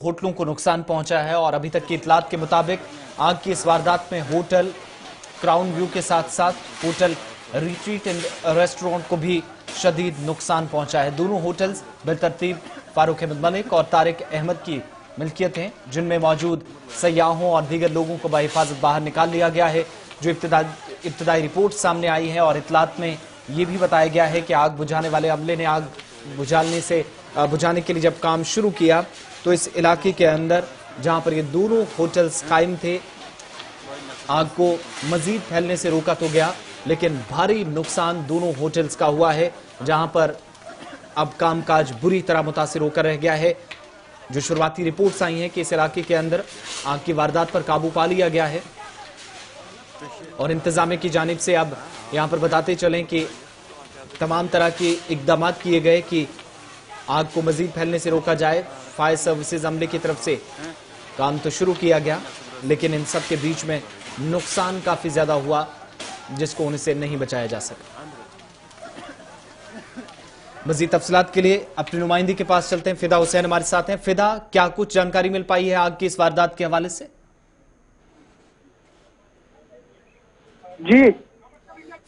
होटलों को नुकसान पहुंचा है और अभी तक की इतलात के मुताबिक आग की इस वारदात में होटल क्राउन व्यू के साथ साथ होटल रिट्रीट एंड रेस्टोरेंट को भी शदीद नुकसान पहुंचा है। दोनों होटल्स बिलतरतीब फारूक अहमद मलिक और तारिक अहमद की मिल्कियत हैं, जिनमें मौजूद सयाहों और दीगर लोगों को बाहिफाजत बाहर निकाल लिया गया है। जो इब्तदाई रिपोर्ट सामने आई है और इतलात में ये भी बताया गया है कि आग बुझाने वाले अमले ने आग बुझाने के लिए जब काम शुरू किया तो इस इलाके के अंदर जहां पर ये दोनों होटल्स कायम थे, आग को मजीद फैलने से रोका तो गया, लेकिन भारी नुकसान दोनों होटल्स का हुआ है, जहां पर अब कामकाज बुरी तरह मुतासिर होकर रह गया है। जो शुरुआती रिपोर्ट्स आई हैं कि इस इलाके के अंदर आग की वारदात पर काबू पा लिया गया है और इंतजामिया की जानिब से अब यहां पर बताते चलें कि तमाम तरह के इकदाम किए गए कि आग को मजीद फैलने से रोका जाए। फायर सर्विसेज अमले की तरफ से काम तो शुरू किया गया, लेकिन इन सब के बीच में नुकसान काफी ज्यादा हुआ, जिसको उनसे नहीं बचाया जा सका। मजीद तफसीलात के लिए अपनी नुमाइंदी के पास चलते हैं। फिदा हुसैन हमारे साथ हैं। फिदा, क्या कुछ जानकारी मिल पाई है आग की इस वारदात के हवाले से? जी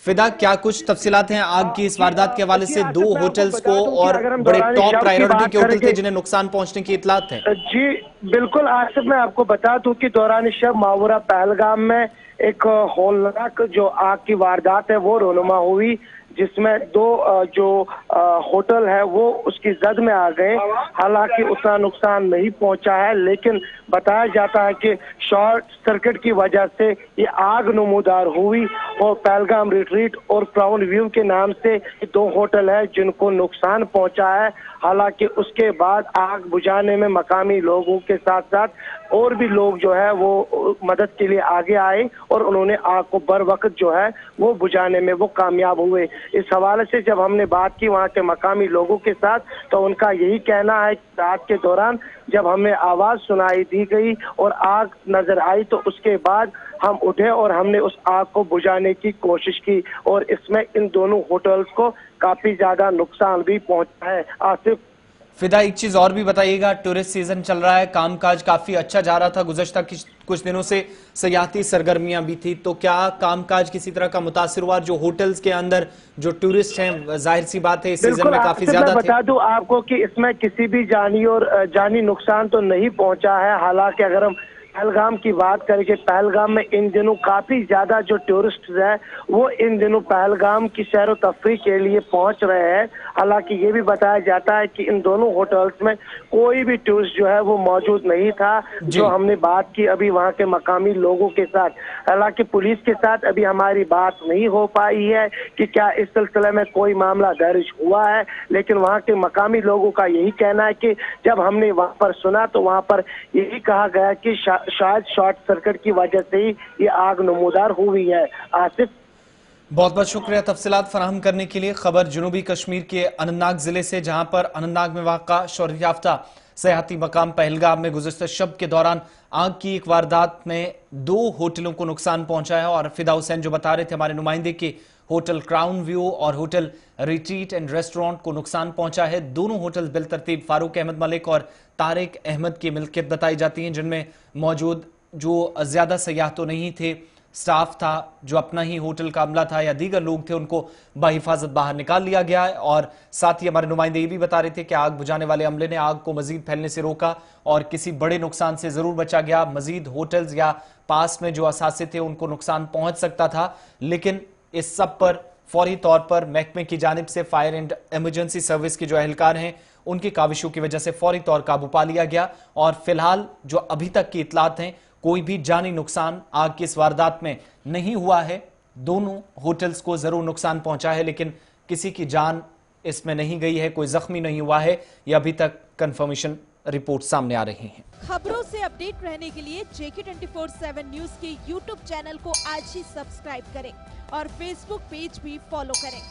फिदा, क्या कुछ तफसीलात हैं आग की इस वारदात के हवाले से? दो होटल्स को और बड़े टॉप प्रायोरिटी के होटल थे जिन्हें नुकसान पहुंचने की इतलात है। जी बिल्कुल आसिफ, मैं आपको बता दूं कि दौरान शब मावरा पहलगाम में एक होलनाक जो आग की वारदात है वो रोनुमा हुई, जिसमें दो जो होटल है वो उसकी जद में आ गए। हालांकि उतना नुकसान नहीं पहुंचा है, लेकिन बताया जाता है कि शॉर्ट सर्किट की वजह से ये आग नमूदार हुई और पहलगाम रिट्रीट और क्राउन व्यू के नाम से दो होटल है जिनको नुकसान पहुंचा है। हालांकि उसके बाद आग बुझाने में मकामी लोगों के साथ साथ और भी लोग जो है वो मदद के लिए आगे आए और उन्होंने आग को बर वक्त जो है वो बुझाने में वो कामयाब हुए। इस हवाले से जब हमने बात की वहाँ के मकामी लोगों के साथ, तो उनका यही कहना है कि रात के दौरान जब हमें आवाज सुनाई दी गई और आग नजर आई तो उसके बाद हम उठे और हमने उस आग को बुझाने की कोशिश की और इसमें इन दोनों होटल्स को काफी ज्यादा नुकसान भी पहुंचा है। आसिफ, फिदा, एक चीज और भी बताइएगा, टूरिस्ट सीजन चल रहा है, कामकाज काफी अच्छा जा रहा था, गुज़श्ता कुछ दिनों से सयाहती सरगर्मियां भी थी, तो क्या कामकाज किसी तरह का मुतासिर हुआ? जो होटल्स के अंदर जो टूरिस्ट हैं, जाहिर सी बात है इस सीजन में काफी ज्यादा थे। बता दूं आपको कि इसमें किसी भी जानी नुकसान तो नहीं पहुंचा है। हालांकि अगर हम पहलगाम की बात करें कि पहलगाम में इन दिनों काफी ज्यादा जो टूरिस्ट है वो इन दिनों पहलगाम की सैर व तफरीह के लिए पहुंच रहे हैं। हालांकि ये भी बताया जाता है कि इन दोनों होटल्स में कोई भी टूरिस्ट जो है वो मौजूद नहीं था। जो हमने बात की अभी वहाँ के मकामी लोगों के साथ, हालांकि पुलिस के साथ अभी हमारी बात नहीं हो पाई है कि क्या इस सिलसिले में कोई मामला दर्ज हुआ है, लेकिन वहाँ के मकामी लोगों का यही कहना है कि जब हमने वहाँ पर सुना तो वहाँ पर यही कहा गया कि शायद शॉर्ट सर्किट की वजह से ही ये आग नमूदार हुई है। आसिफ, बहुत बहुत शुक्रिया तफसीलात फराहम करने के लिए। खबर जनूबी कश्मीर के अनंतनाग जिले से, जहां पर अनंतनाग में वाक़ा शोहरत याफ्ता सयाहती मकाम पहलगाम में गुज़श्ता शब के दौरान आग की एक वारदात में दो होटलों को नुकसान पहुंचा है। और फिदा हुसैन जो बता रहे थे हमारे नुमाइंदे के, होटल क्राउन व्यू और होटल रिट्रीट एंड रेस्टोरेंट को नुकसान पहुंचा है। दोनों होटल बिलतरतीब फारूक अहमद मलिक और तारिक अहमद की मिल्कियत बताई जाती हैं, जिनमें मौजूद जो ज्यादा सयाह तो नहीं थे, स्टाफ था, जो अपना ही होटल का अमला था या दीगर लोग थे, उनको बाहिफाजत बाहर निकाल लिया गया है। और साथ ही हमारे नुमाइंदे ये भी बता रहे थे कि आग बुझाने वाले अमले ने आग को मजीद फैलने से रोका और किसी बड़े नुकसान से जरूर बचा गया। मजीद होटल्स या पास में जो असासे थे उनको नुकसान पहुंच सकता था, लेकिन इस सब पर फौरी तौर पर महकमे की जानिब से फायर एंड इमरजेंसी सर्विस के जो एहलकार हैं उनकी काविशों की वजह से फौरी तौर काबू पा लिया गया। और फिलहाल जो अभी तक की इतलात हैं, कोई भी जानी नुकसान आग की इस वारदात में नहीं हुआ है। दोनों होटल्स को जरूर नुकसान पहुंचा है, लेकिन किसी की जान इसमें नहीं गई है, कोई जख्मी नहीं हुआ है। यह अभी तक कंफर्मेशन रिपोर्ट सामने आ रही हैं। खबरों से अपडेट रहने के लिए JK 24/7 न्यूज के YouTube चैनल को आज ही सब्सक्राइब करें और Facebook पेज भी फॉलो करें।